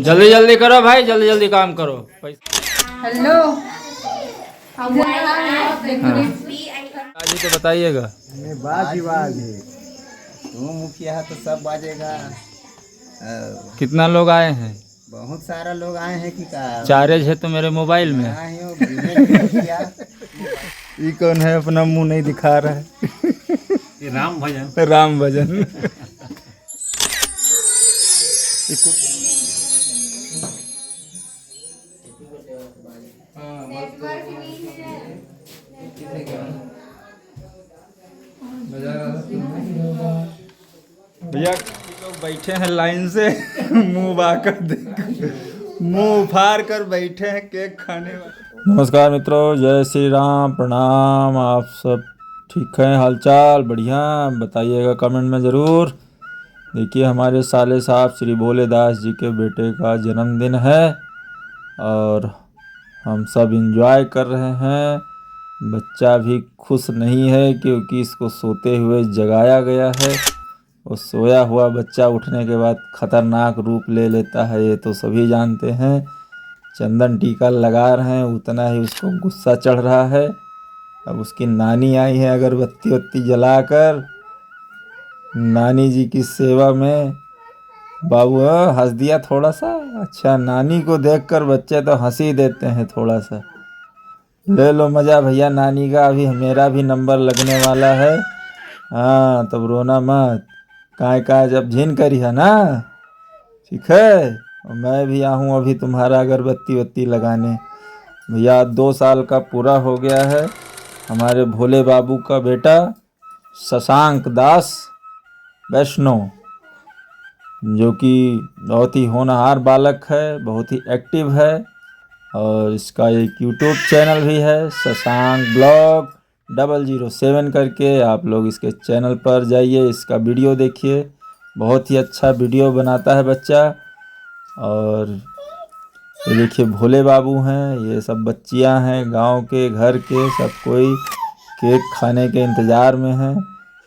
जल्दी जल्दी करो भाई, जल्दी जल्दी काम करो। हेलो जी तो बताइएगा। बात ही बात है, तू मुखिया है तो सब बाजेगा। कितना लोग आए हैं? बहुत सारा लोग आए हैं कि का चार्ज है तो मेरे मोबाइल में। ये कौन है, अपना मुंह नहीं दिखा रहा है? ये राम भजन। राम भजन। भैया लोग बैठे हैं लाइन से, मुंह बाकर देख, मुंह फाड़ कर बैठे हैं केक खाने वाले। नमस्कार मित्रों, जय श्री राम, प्रणाम। आप सब ठीक हैं? हालचाल बढ़िया? बताइएगा कमेंट में ज़रूर। देखिए, हमारे साले साहब श्री भोलेदास जी के बेटे का जन्मदिन है और हम सब एंजॉय कर रहे हैं। बच्चा भी खुश नहीं है क्योंकि इसको सोते हुए जगाया गया है। और सोया हुआ बच्चा उठने के बाद खतरनाक रूप ले लेता है, ये तो सभी जानते हैं। चंदन टीका लगा रहे हैं, उतना ही उसको गुस्सा चढ़ रहा है। अब उसकी नानी आई है अगरबत्ती वत्ती जलाकर, नानी जी की सेवा में। बाबू हंस दिया थोड़ा सा। अच्छा, नानी को देखकर बच्चे तो हंस ही देते हैं थोड़ा सा। ले लो मज़ा भैया नानी का, अभी मेरा भी नंबर लगने वाला है। हाँ, तब रोना मत। काय जब झिन करी है ना, ठीक है? और मैं भी आऊँ अभी तुम्हारा अगरबत्ती वत्ती लगाने। भैया 2 साल का पूरा हो गया है हमारे भोले बाबू का बेटा शशांक दास वैष्णव, जो कि बहुत ही होनहार बालक है, बहुत ही एक्टिव है। और इसका एक यूट्यूब चैनल भी है, शशांक ब्लॉग 007 करके। आप लोग इसके चैनल पर जाइए, इसका वीडियो देखिए, बहुत ही अच्छा वीडियो बनाता है बच्चा। और ये देखिए भोले बाबू हैं, ये सब बच्चियां हैं गांव के, घर के, सब कोई केक खाने के इंतज़ार में हैं।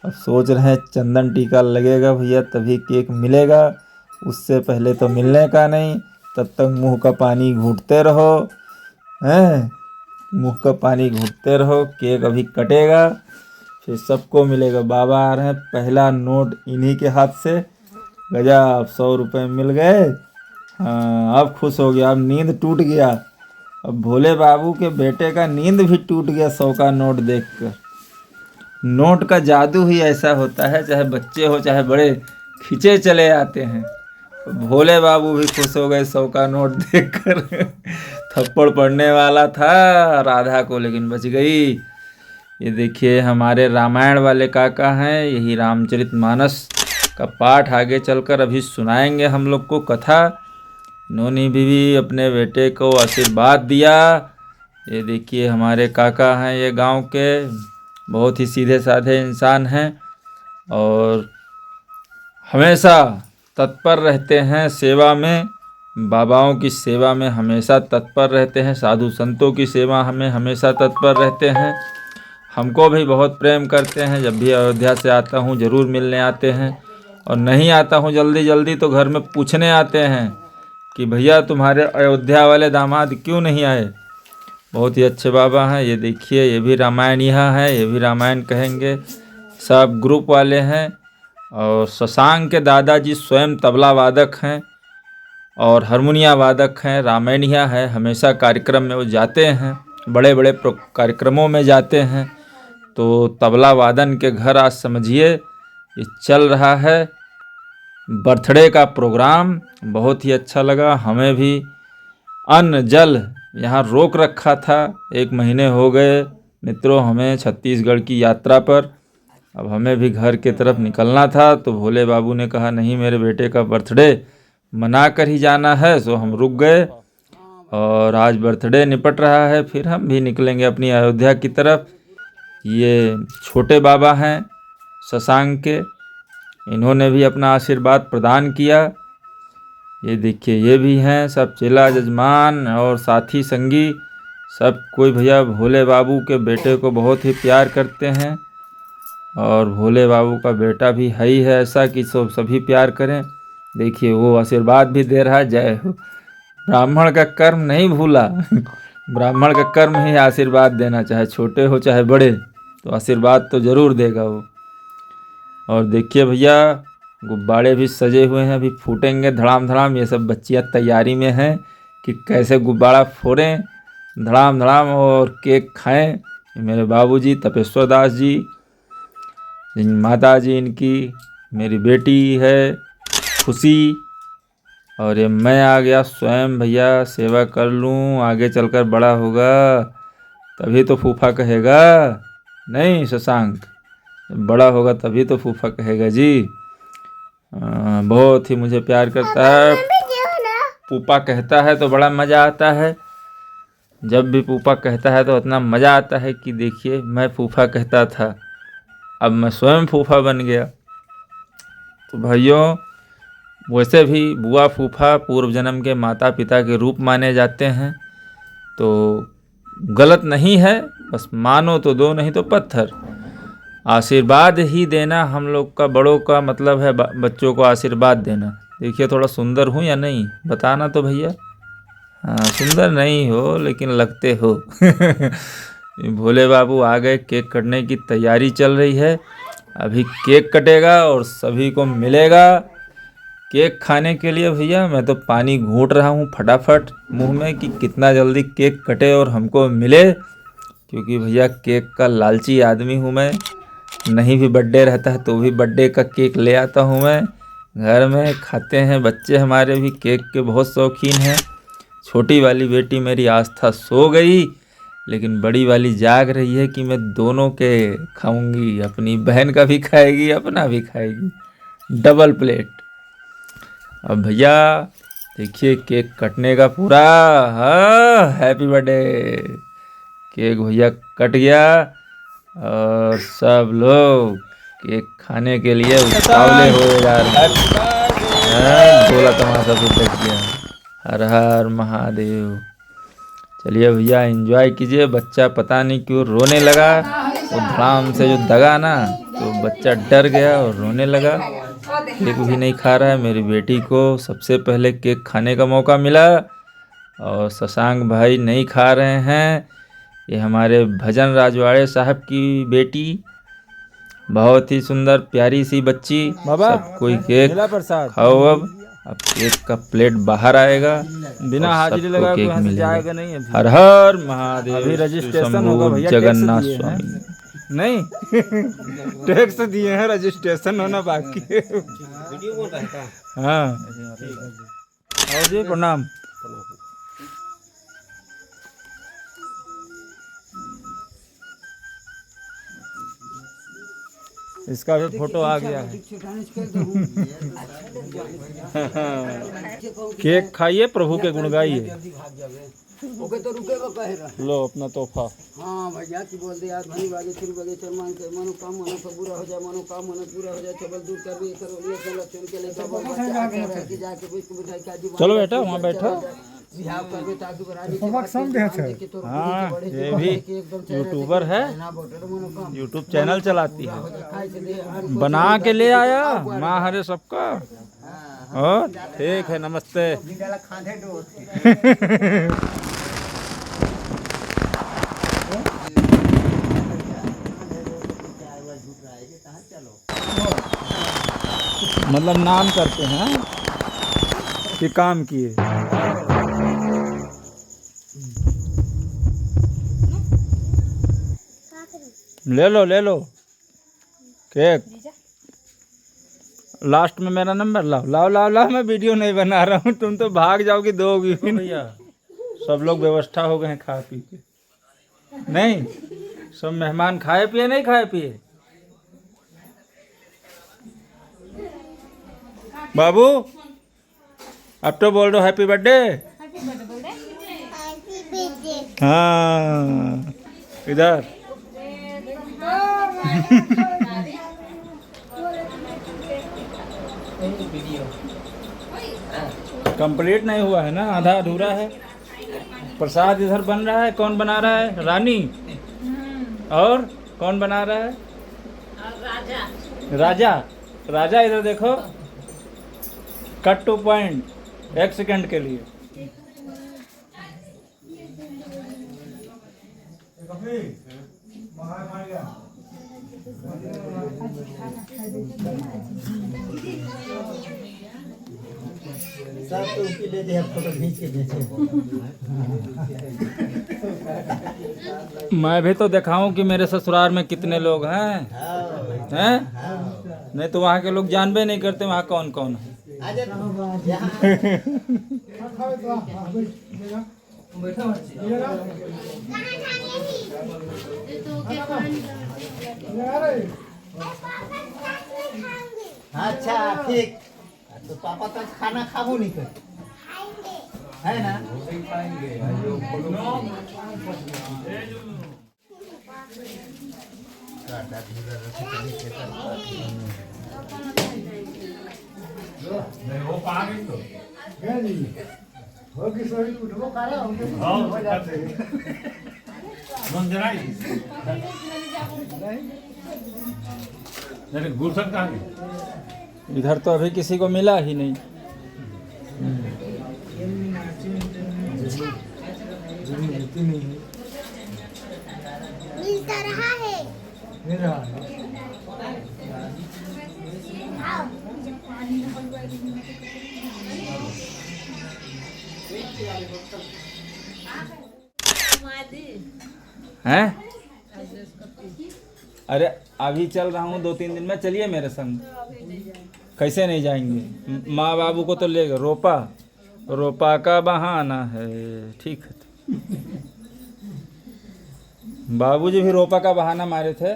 अब सोच रहे हैं चंदन टीका लगेगा भैया तभी केक मिलेगा, उससे पहले तो मिलने का नहीं। तब तक मुंह का पानी घूंटते रहो, हैं? मुंह का पानी घूंटते रहो, केक अभी कटेगा फिर सबको मिलेगा। बाबा आ रहे हैं, पहला नोट इन्हीं के हाथ से। गजब, 100 रुपये मिल गए। हाँ, अब खुश हो गया, अब नींद टूट गया। अब भोले बाबू के बेटे का नींद भी टूट गया 100 का नोट देखकर। नोट का जादू ही ऐसा होता है, चाहे बच्चे हो चाहे बड़े, खींचे चले आते हैं। भोले बाबू भी खुश हो गए 100 का नोट देखकर। थप्पड़ पड़ने वाला था राधा को, लेकिन बच गई। ये देखिए हमारे रामायण वाले काका हैं, यही रामचरितमानस का पाठ आगे चलकर अभी सुनाएंगे हम लोग को कथा। इन्होंने भी अपने बेटे को आशीर्वाद दिया। ये देखिए हमारे काका हैं, ये गांव के बहुत ही सीधे साधे इंसान हैं और हमेशा तत्पर रहते हैं सेवा में। बाबाओं की सेवा में हमेशा तत्पर रहते हैं, साधु संतों की सेवा हमें हमेशा तत्पर रहते हैं। हमको भी बहुत प्रेम करते हैं, जब भी अयोध्या से आता हूँ ज़रूर मिलने आते हैं। और नहीं आता हूँ जल्दी जल्दी तो घर में पूछने आते हैं कि भैया तुम्हारे अयोध्या वाले दामाद क्यों नहीं आए। बहुत ही अच्छे बाबा हैं। ये देखिए, ये भी रामायण यहाँ है, ये भी रामायण कहेंगे, सब ग्रुप वाले हैं। और शशांक के दादाजी स्वयं तबला वादक हैं और हारमोनिया वादक हैं, रामायणिया है। हमेशा कार्यक्रम में वो जाते हैं, बड़े बड़े कार्यक्रमों में जाते हैं। तो तबला वादन के घर आज समझिए ये चल रहा है बर्थडे का प्रोग्राम। बहुत ही अच्छा लगा। हमें भी अन्न जल यहाँ रोक रखा था, 1 महीने हो गए मित्रों हमें छत्तीसगढ़ की यात्रा पर। अब हमें भी घर की तरफ निकलना था, तो भोले बाबू ने कहा नहीं, मेरे बेटे का बर्थडे मना कर ही जाना है। सो हम रुक गए और आज बर्थडे निपट रहा है, फिर हम भी निकलेंगे अपनी अयोध्या की तरफ। ये छोटे बाबा हैं शशांक के, इन्होंने भी अपना आशीर्वाद प्रदान किया। ये देखिए, ये भी हैं सब चेला जजमान और साथी संगी, सब कोई भैया भोले बाबू के बेटे को बहुत ही प्यार करते हैं। और भोले बाबू का बेटा भी है ही है ऐसा कि सभी प्यार करें। देखिए वो आशीर्वाद भी दे रहा है, जय हो। ब्राह्मण का कर्म नहीं भूला। ब्राह्मण का कर्म ही आशीर्वाद देना, चाहे छोटे हो चाहे बड़े, तो आशीर्वाद तो जरूर देगा वो। और देखिए भैया गुब्बारे भी सजे हुए हैं, अभी फूटेंगे धड़ाम धड़ाम। ये सब बच्चियां तैयारी में हैं कि कैसे गुब्बारा फोड़ें धड़ाम धड़ाम और केक खाएं। ये मेरे बाबूजी तपेश्वर दास जी, माता जी इनकी, मेरी बेटी है खुशी, और ये मैं आ गया स्वयं। भैया सेवा कर लूँ, आगे चलकर बड़ा होगा तभी तो फूफा कहेगा, नहीं शशांक? बड़ा होगा तभी तो फूफा कहेगा जी। बहुत ही मुझे प्यार करता है। फूफा कहता है तो बड़ा मज़ा आता है। जब भी फूफा कहता है तो इतना मज़ा आता है कि देखिए मैं फूफा कहता था, अब मैं स्वयं फूफा बन गया। तो भाइयों वैसे भी बुआ फूफा पूर्व जन्म के माता पिता के रूप माने जाते हैं, तो गलत नहीं है, बस मानो तो दो नहीं तो पत्थर। आशीर्वाद ही देना हम लोग का, बड़ों का मतलब है बच्चों को आशीर्वाद देना। देखिए थोड़ा सुंदर हूँ या नहीं बताना तो भैया। हाँ सुंदर नहीं हो लेकिन लगते हो। भोले बाबू आ गए, केक कटने की तैयारी चल रही है। अभी केक कटेगा और सभी को मिलेगा केक खाने के लिए। भैया मैं तो पानी घूंट रहा हूँ फटाफट मुंह में कि कितना जल्दी केक कटे और हमको मिले, क्योंकि भैया केक का लालची आदमी हूँ मैं। नहीं भी बर्थडे रहता है तो भी बर्थडे का केक ले आता हूँ मैं, घर में खाते हैं। बच्चे हमारे भी केक के बहुत शौकीन हैं। छोटी वाली बेटी मेरी आस्था सो गई, लेकिन बड़ी वाली जाग रही है कि मैं दोनों के खाऊंगी, अपनी बहन का भी खाएगी अपना भी खाएगी, डबल प्लेट। अब भैया देखिए केक कटने का पूरा, हाँ हैप्पी बर्थडे। केक भैया कट गया और सब लोग केक खाने के लिए उतावले हो जा रहे हैं। गोला तमाशा भी देख गया। हर हर महादेव। चलिए भैया एंजॉय कीजिए। बच्चा पता नहीं क्यों रोने लगा, वो धड़ाम से जो दगा ना तो बच्चा डर गया और रोने लगा। केक भी नहीं खा रहा है। मेरी बेटी को सबसे पहले केक खाने का मौका मिला और शशांक भाई नहीं खा रहे हैं। ये हमारे भजन राजवाड़े साहब की बेटी, बहुत ही सुंदर प्यारी सी बच्ची। सब कोई केक खाओ। अब केक का प्लेट बाहर आएगा, बिना हाजिरी लगाए केक मिलेगा। नहीं हर हर महादेव। अभी रजिस्ट्रेशन होगा भैया, जगन्नाथ स्वामी नहीं टैक्स दिए हैं, रजिस्ट्रेशन होना बाकी है। हाँ और जी प्रणाम। इसका भी फोटो आ गया है। केक खाइए, प्रभु के गुण गाइए। ओके तो रुकेगा कहे रहा। लो अपना तोहफा। हाँ भैया की बोल दे यार, भनी बागे चुन बगे चरमान के मनो काम मनो सब पूरा हो जाए, मनो काम मनो पूरा हो जाए, चबल दूर कर भी करो लिए चलो चुन के ले बाबा बच्चा के जाके कुछ बिठाई का जी। चलो बेटा वहाँ बैठो। बिहाव कर बे ताकि बरानी तो मकसद है। हाँ ये भी यूट्यूबर है, यूट्यूब चैनल चलाती है। बना के ले आया माँ हरे सबका। और ठीक है, नमस्ते। मतलब नाम करते हैं कि काम किए। ले लो केक। लास्ट में मेरा नंबर लाओ। मैं वीडियो नहीं बना रहा हूँ, तुम तो भाग जाओगी, दोगी भैया। सब लोग व्यवस्था हो गए हैं खा पी के। नहीं सब मेहमान खाए पिए नहीं खाए पिए। बाबू अब तो बोल दो हैप्पी बर्थडे। हाँ इधर कंप्लीट नहीं हुआ है ना, आधा अधूरा है। प्रसाद इधर बन रहा है। कौन बना रहा है? रानी। और कौन बना रहा है? राजा। राजा इधर देखो। कट टू पॉइंट 1 सेकंड के लिए। सब तो उसकी दे दे, फोटो खींच के बेचे। मैं भी तो दिखाऊं कि मेरे ससुराल में कितने लोग हैं, हैं? नहीं तो वहाँ के लोग जानबे नहीं करते वहाँ कौन कौन है। अच्छा ठीक, तो पापा तो खाना खाबो नहीं कर, है ना? गुलशन कहाँ गई? इधर तो अभी किसी को मिला ही नहीं। मिलता रहा है। हैं? अरे अभी चल रहा हूँ 2-3 दिन में, चलिए मेरे संग। कैसे नहीं जाएंगे? माँ बाबू को तो ले गए, रोपा का बहाना है, ठीक है। बाबूजी भी रोपा का बहाना मारे थे,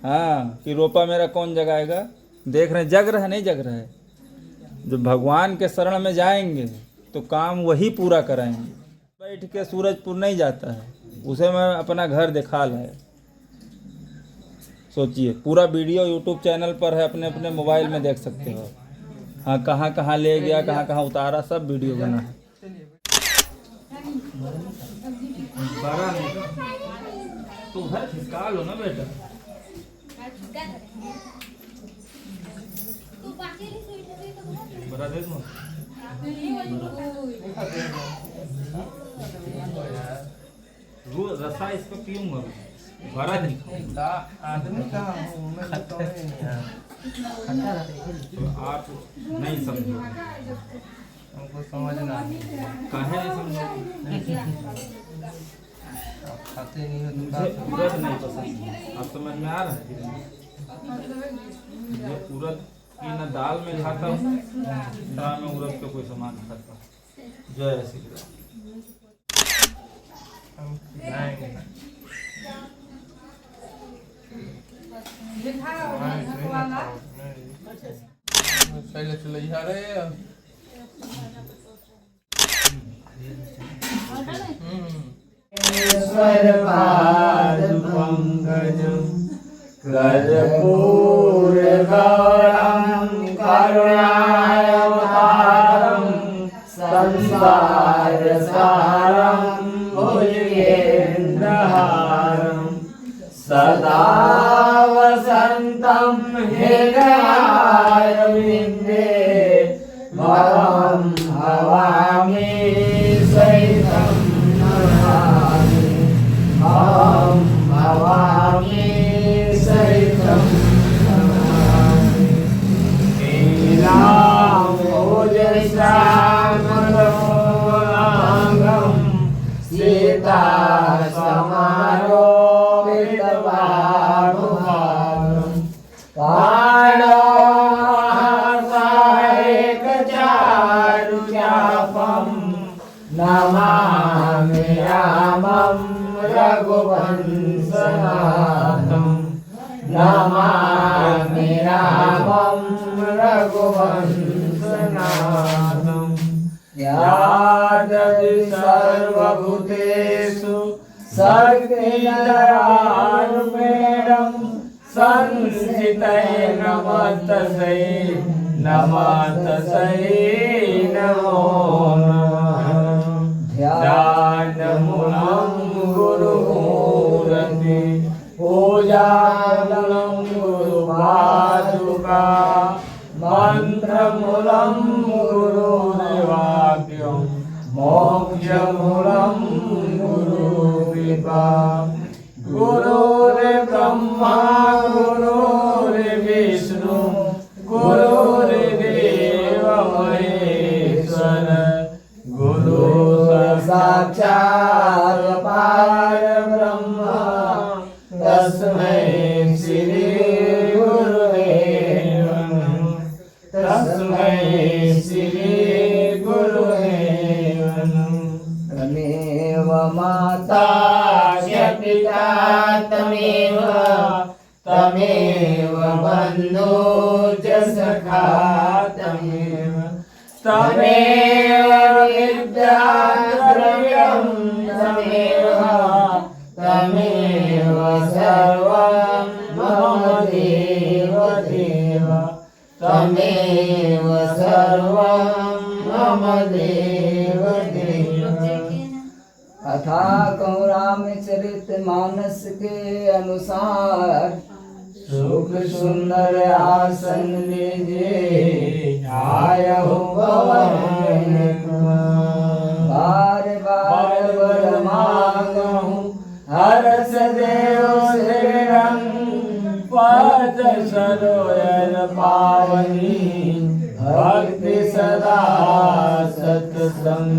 हाँ, कि रोपा मेरा कौन जगाएगा। देख रहे जग रहा है, नहीं जग रहा है। जब भगवान के शरण में जाएंगे तो काम वही पूरा कराएंगे। बैठ के सूरजपुर नहीं जाता है, उसे मैं अपना घर दिखा लाया। सोचिए, पूरा वीडियो यूट्यूब चैनल पर है, अपने अपने मोबाइल में देख सकते हो। हाँ, कहाँ कहाँ ले गया, कहाँ कहाँ उतारा, सब वीडियो बना है। तो घर खिसका लो ना बेटा। बड़ा दे दो। रसा इसको पीऊंगा, भरा नहीं। आदमी कहाँ हूँ मैं, तो आप नहीं समझो, हमको समझना काहे नहीं समझो? खाते नहीं हो मुझे उड़द नहीं पसंद, आप समझ में आ रहा है? मैं उड़द की न दाल में खाता हूँ, ना मैं उड़द का कोई सामान खाता हूँ। जय श्री राम। ईश्वर पाद पंकजं कर्पूर गौरं करुणावतारं संसार सारं भुजगेन्द्रहारं सदा वसन्तं हृदयारविन्दे भवं भवामि सहितं नमामि, भवं भवामि सहितं नमामि। नीलाम्बोजश्यामलोलाङ्गं सीता समारोपितवानुभागं काणोहासायकचारुचापं नमामि रामं रघुवंशनाथं, नमामि रामं रघुवंशनाथं। यादति सर्वभूतेषु सर्वदयारूपेणं संस्थितये नमस्तस्यै, नमस्तस्यै नमो नमः। ध्यानमूलं गुरुमूर्ति, पूजामूलं गुरुपादुका, मंत्र मूलं गुरुर्वाक्यं मोक्षमूलं गुरुकृपा गुरुर्ब्रह्मा गुरुर्विष्णु गुरुर्देव महेश्वर गुरु साक्षात् परब्रह्म तस्मै श्री गुरुदेव तस्मै श्री गुरुदेव तमेव माता च पिता तमेव तमेव बन्धु च सखा तमेव तमेव विद्याद्रव्यं तमेव सर्वं मम देव देव तमेव सर्वं मम देव देव। अथा कहूँ रामचरित मानस के अनुसार सुख सुंदर आसन लीजिए आयहु पवन बार बार वर मांगहूँ हर्ष देव शरण पद सरोवर पावनी भक्ति सदा सत्संग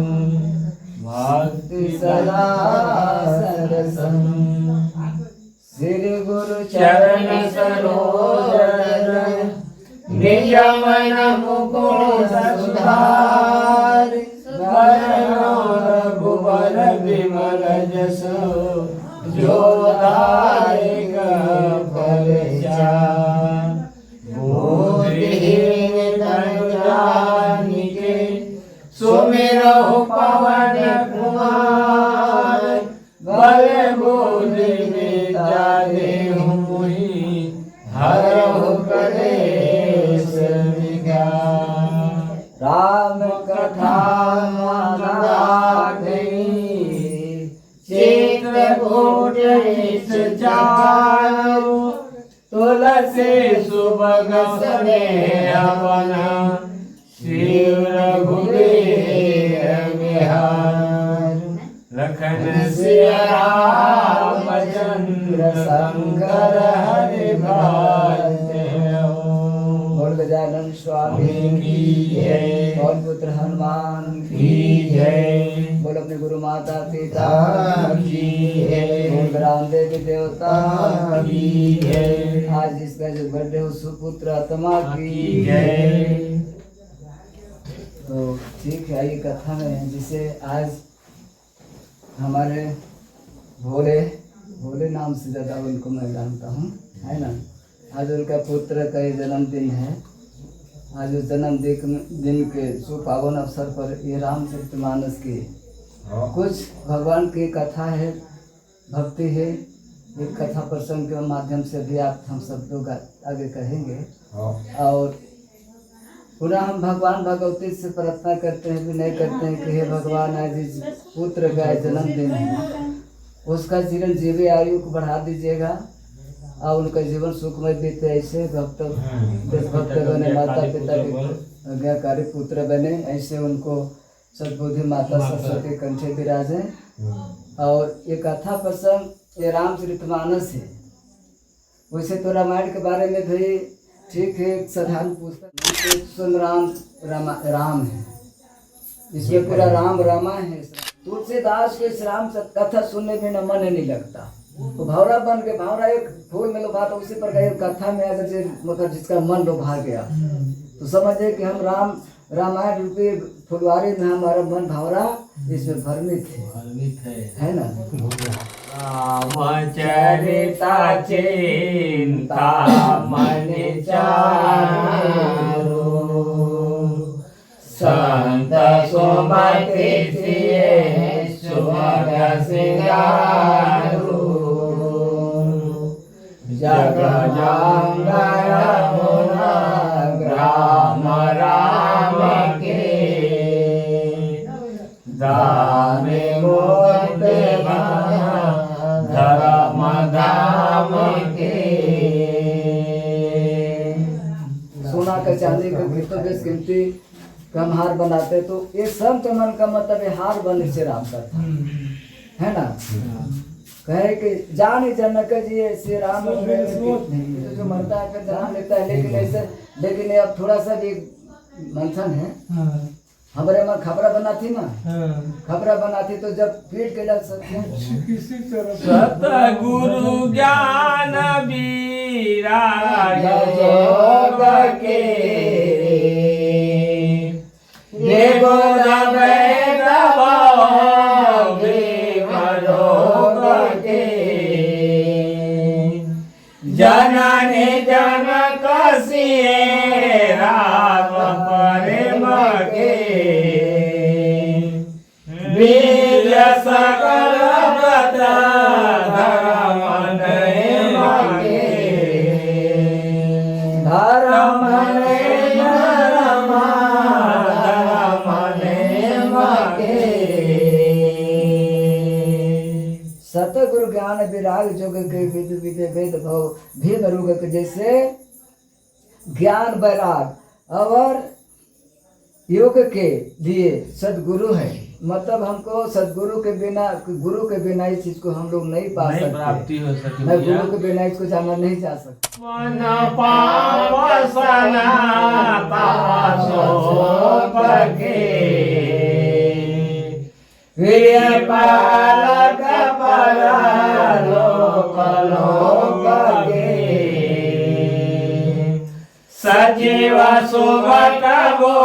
भक्ति सदा सत्संग श्री गुरु चरण सरोज निज मन मुकुर सुधार रघुबर विमल जस जो दायक फल चार बुद्धिहीन तनु जानिके सुमिरहु पवन कुमार बल बुद्धि विद्या देहु मुहि हरहु कलेश विकार राम कथा गाथी चित्रकूट जाओ तुलसी सुभग स्नेहवन शिव रघुवीर बिहार लखन सिया रामचंद्र शंकर हरि भाई बोल गजानन स्वामी की जय बोल पुत्र हनुमान की जय बोल अपने गुरु माता पिता की जय बोल ग्राम देवी देवता की जय आज इसका जो बर्थडे हो सुपुत्र आत्मा की जय। तो ठीक है, ये कथा में जिसे आज हमारे भोले नाम से ज़्यादा उनको मैं जानता हूँ, है ना। आज उनका पुत्र का ये जन्मदिन है। आज उस जन्मदिन के सुपावन अवसर पर ये रामचरितमानस की कुछ भगवान की कथा है, भक्ति है। एक कथा प्रसंग के माध्यम से भी हम सब लोग आगे कहेंगे। और पुनः हम भगवान भगवती से प्रार्थना करते हैं, विनय करते हैं कि हे भगवान आज इस पुत्र का जन्मदिन है, उसका जीवन जीवी आयु को बढ़ा दीजिएगा और उनका जीवन सुखमय बीते। ऐसे भक्त बने, माता पिता के आज्ञाकारी पुत्र बने, ऐसे उनको सद्बुद्धि माता सरस्वती कंठे विराजे। और ये कथा प्रसंग ये रामचरितमानस है। वैसे तो रामायण के बारे में भी ठीक है, एक साधारण पुस्तक राम है, इसमें पूरा राम रामा है। तुलसीदास को इस राम कथा सुनने में न मन नहीं लगता, तो भौरा बन के भौरा एक फूल में लोभा, तो उसी प्रकार एक कथा में अगर मतलब जिसका मन लोभा गया तो समझे कि हम रामायण रूपी फुलवारी में हमारा मन भौरा इसमें भ्रमित है ना। रामचरिता चिंता मन चारो संत सुमति सिए सुमग सिंगारो जग जंगल मुना ग्राम राम के दाने मोते धर्म धाम के। सोना का चांदी का कीमती बेशकीमती कम हार बनाते, तो ये सब के मन का मतलब ये हार बन श्री राम का था, है ना। कहे कि जान जनक जी श्री राम जो मरता है फिर जान लेता है, लेकिन ऐसे लेकिन अब थोड़ा सा भी मंथन है। हमारे में खबरा बना थी ना, खबरा बना थी तो जब पीट के लग सकते सतगुरु ज्ञान बीरा योग के देवो दबे दबावे मरोग के जननी जनक सिए राम प्रेम के वीर सकल व्रत धर्म नेम के धर्म सतगुरु ज्ञान विराग जोग के विद विद वेद भव भीम रोग के जैसे ज्ञान वैराग और योग के लिए सदगुरु है। मतलब हमको सदगुरु के बिना, गुरु के बिना इस चीज को हम लोग नहीं पा सकते, प्राप्ति हो सकती है। गुरु के बिना इसको जाना नहीं जा सकता। मन पावसना पावसो पके वीर पालक परलोक लोक के सजीव सुभट वो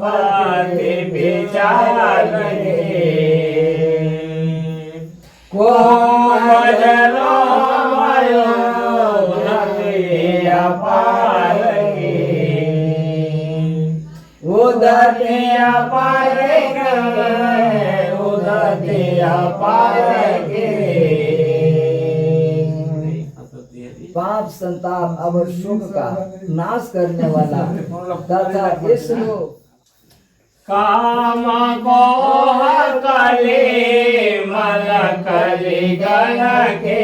पति विचार को भजनो भयो अपार उदति अपार उदति अपार पाप संताप और शोक का नाश करने वाला तथा विष्णु काम को कले मल कली गण के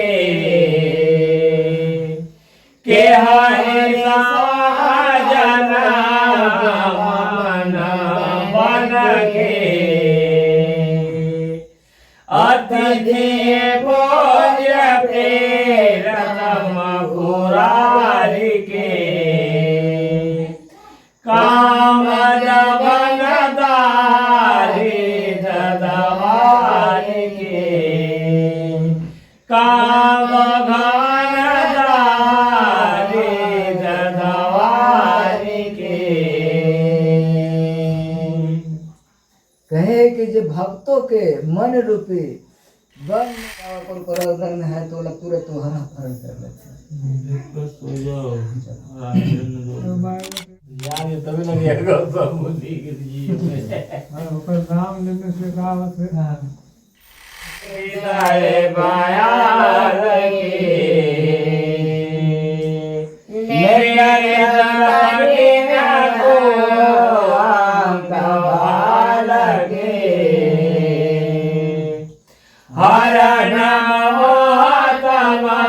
हरे साजन मन बन के अतिथि भोज प्रेरतम पुरारी के काम जबन दारी जदवारी के काम घन दारी जदवारी के कहे कि जो भक्तों के मन रूपी वन में है तो तुरंत तुम्हारा हरण कर लेते यार तभी लगेगा सब बुद्धि के लिए नाम लेने से रावत है। हृदय बायार के मेरे जगती न को अंकवाल के हर नमो तमा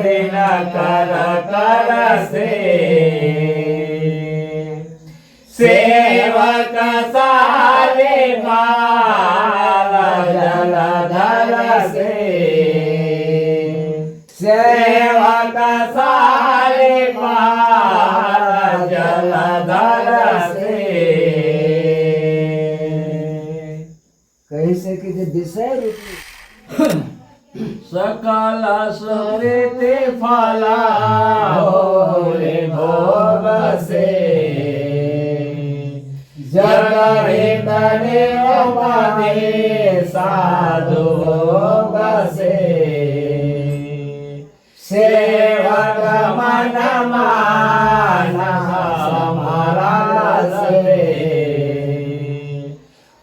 दिन कर कर से सेवक सारे माल जलधर से सेवक सारे माल जलधर से कैसे कि जो विषय रूपी सकल सुकृति फला भोले भोग से जग तने उपदे साधु भोग से सेवक मन माना हमारा से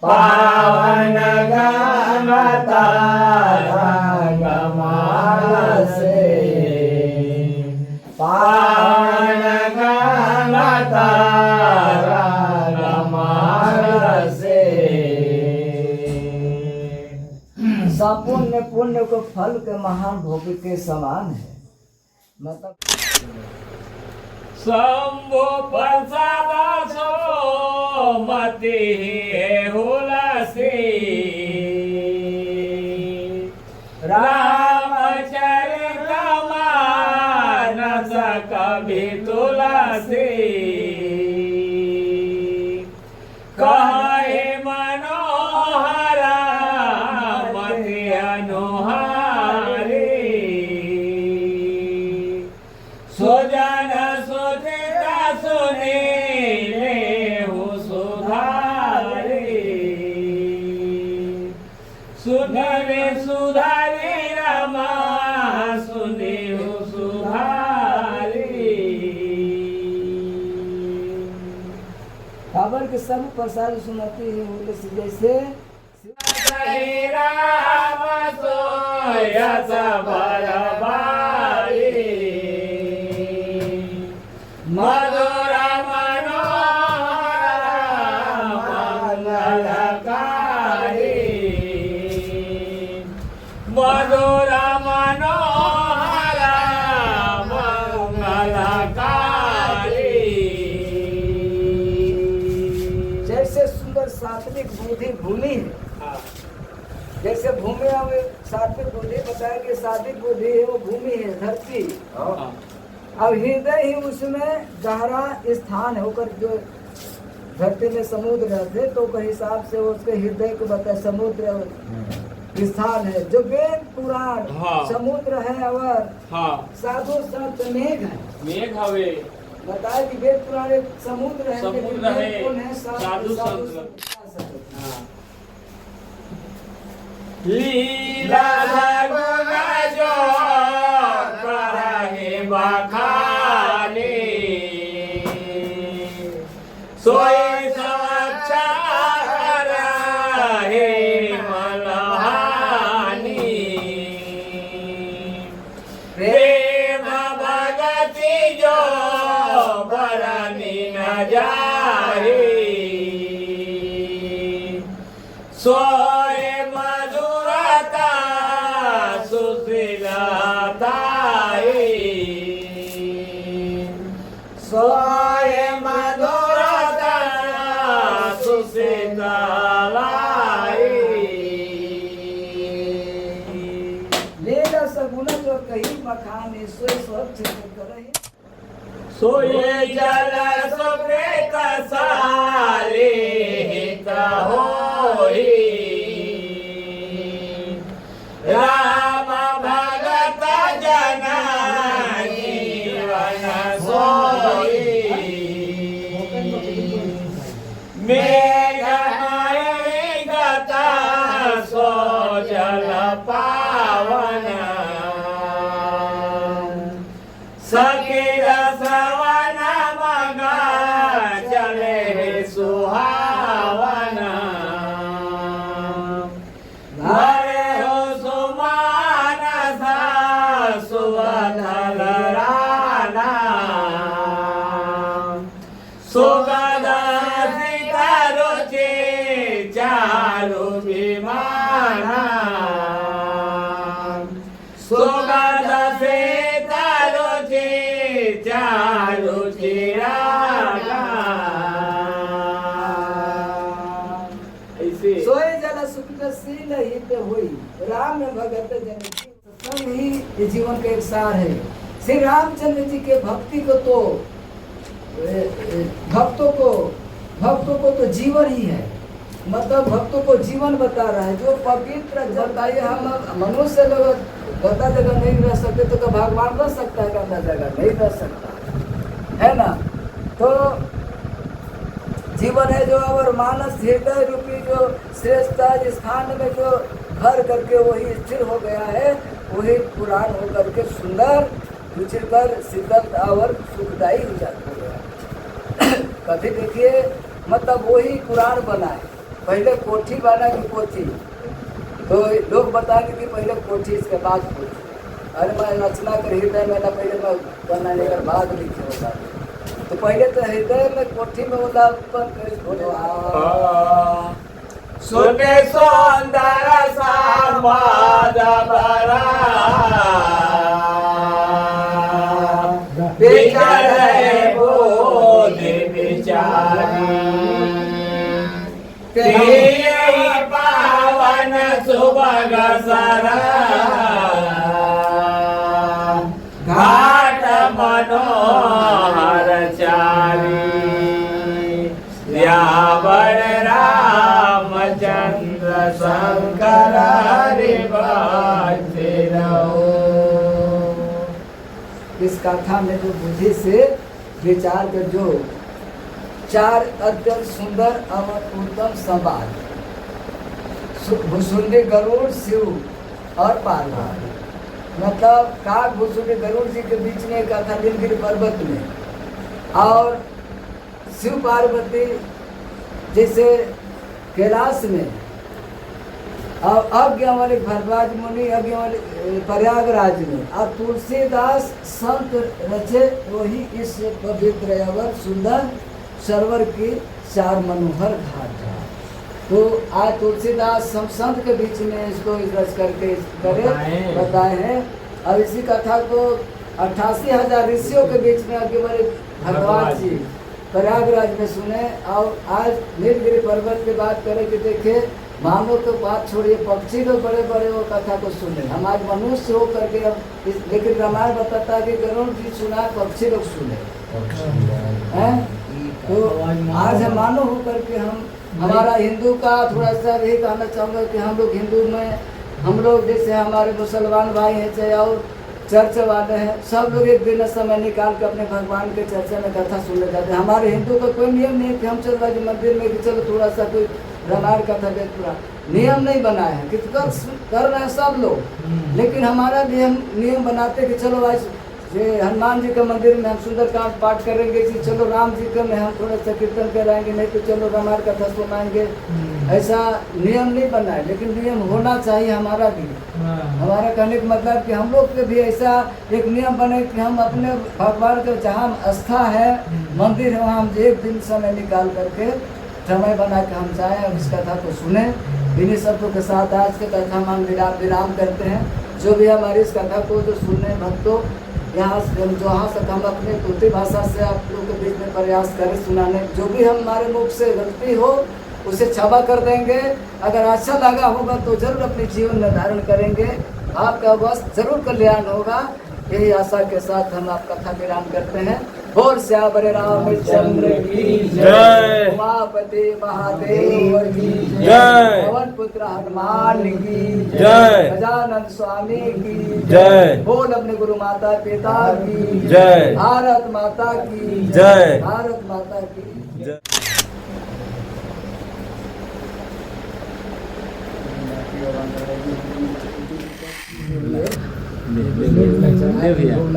पावन गमता से पावन गमता से संपूर्ण पुण्य को फल के महान भोग के समान है। मतलब शंभु प्रसाद सो मति हुलसी रामचरित मानस कवि तुलसी कहे मनोहर मति अनुहारी सुजन सुचित सुनीले सुधारी सुधरे सुधारी रमा सुने सुधारी काबर के सब प्रसाद सुनाती है बोले से जैसे हरे राम सोया सबर बारी मधुर मनोहर मंगलकारी मधुर मनोहर मंगलकारी जैसे सुंदर सात्विक बुद्धि भूमि है, जैसे भूमि हमें सात्विक बुद्धि बताया कि सात्विक बुद्धि है वो भूमि है धरती, अब हृदय ही उसमें गहरा स्थान है होकर जो धरती में समुद्र रहते तो उस हिसाब से उसके हृदय को बताया समुद्र स्थान है जो वेद पुराण हाँ। समुद्र है और हाँ साधु संत मेघ है मेघ हवे बताया कि वेद पुराण एक समुद्र है समुद्र लेकिन है, मेघ कौन है साधु संत। संत। लीला गुण जो करहि बखानी सोई समक्ष रहे मनहानि प्रेम भगति जो बरनी न जाहि सोए मधुरता सुशीलताई सोए मधुरता सुशीलताई लीला सगुण जो कही मखाने सोई स्वच्छ करहि सोए जल सुप्रे कसाले कहोई राम भगत जन जीवन सोई मेघ गता सो जल पावन सकीर सवन मगा चले सुहावन भरे हो सुमान सा सुवधल राना सुगध सीता रुचि चारु विमाना सुगध सीता रुचि चारु चिरागा ऐसे सोए जल सुखशील हित हुई राम भगत जन की सत्संग ही ये जीवन का एक सार है। श्री रामचंद्र जी के भक्ति को तो भक्तों को तो जीवन ही है, मतलब भक्तों को जीवन बता रहा है जो पवित्र बताइए। हम मनुष्य लोग गंदा जगह नहीं रह सकते तो क्या भगवान रह सकता है? गंदा जगह नहीं रह सकता है ना। तो जीवन है जो और मानस हृदय रूपी जो श्रेष्ठ स्थान में जो घर करके वही स्थिर हो गया है, वही पुराण हो करके सुंदर रुचिकर शीतल और सुखदायी हो जाता है। कभी देखिए मतलब वही पुराण बना है, पहले कोठी बना कि पोथी, तो लोग बताएंगे कि पहले कोठी इसके बाद पोथी। अरे मैं रचना कर हृदय में ना पहले मैं बनाने के बाद लिखे होता, तो पहले तो हृदय में कोठी में होता सुने सुंदर संवाद बरा विचार घाट मनोहर चारी यावर रामचंद्र शंकर हरि भक्ति रहो। इस कथा में जो बुद्धि से विचार कर जो 4 अत्यंत सुंदर और उत्तम संवाद भुसुंडी गरुड़ शिव और पार्वती, मतलब काग भुसुंडी गरुड़ जी के बीच में एक कथा नीलगिरी पर्वत में, और शिव पार्वती जैसे कैलाश में, और अज्ञावली भरद्वाज मुनि अज्ञावली प्रयागराज में, और तुलसीदास संत रचे वही इस पवित्र अवर सुंदर सरोवर की 4 मनोहर घाट है। तो आज तुलसीदास हम संत के बीच में इसको रच करके बताए हैं। और इसी कथा को 88,000 ऋषियों के बीच में अज्ञावली भरद्वाज जी प्रयागराज में सुने। और आज नीलगिरी पर्वत की बात करें कि देखिए मानव तो बात छोड़िए, पक्षी लोग बड़े बड़े वो कथा को सुने। हम आज मनुष्य हो करके अब लेकिन रामायण बताता है कि गरुड़ जी सुना, पक्षी लोग सुने हैं। तो आज हम मानव हो करके हमारा हिंदू का थोड़ा सा यही कहना चाहूँगा कि हम लोग हिंदू में हम लोग जैसे हमारे मुसलमान भाई हैं चाहे और चर्च वाले हैं, सब लोग एक दिन समय निकाल के अपने भगवान के चर्चा में कथा सुनने जाते हैं। हमारे हिंदू का कोई नियम नहीं है कि हम चल रहे मंदिर में कि चलो थोड़ा सा कोई रामायण कथा देख, पूरा नियम नहीं बनाए हैं कि कर रहे हैं सब लोग। लेकिन हमारा भी हम नियम बनाते कि चलो आज ये हनुमान जी के मंदिर में हम सुंदरकांड पाठ करेंगे कि चलो राम जी का में हम थोड़ा सा कीर्तन कराएंगे, नहीं तो चलो रामायण कथा सुनाएंगे। ऐसा नियम नहीं बना है, लेकिन नियम होना चाहिए हमारा भी। हमारा कहने का मतलब कि हम लोग के भी ऐसा एक नियम बने कि हम अपने भगवान के जहाँ आस्था है मंदिर है वहाँ हम एक दिन समय निकाल करके समय बना के हम जाएँ और इस कथा को सुने। इन्हीं शब्दों के साथ आज के कथा हम विराम करते हैं। जो भी हमारी इस कथा को जो सुनने भक्तों यहाँ तक हम अपने तोती भाषा से आप लोगों के बीच में प्रयास करें सुनाने। जो भी हमारे मुख से गलती हो उसे क्षमा कर देंगे। अगर अच्छा लगा होगा तो जरूर अपने जीवन में धारण करेंगे, आपका बस जरूर कल्याण होगा। यही आशा के साथ हम आप कथा विराम करते हैं। बोल श्यावर रामचंद्र की जय, उमापति महादेव की जय, पवन पुत्र हनुमान की जय, गजानन स्वामी की जय, बोल अपने गुरु माता पिता की जय, भारत माता की जय, भारत माता की जय।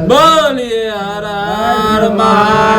बोलिए हर हर महादेव।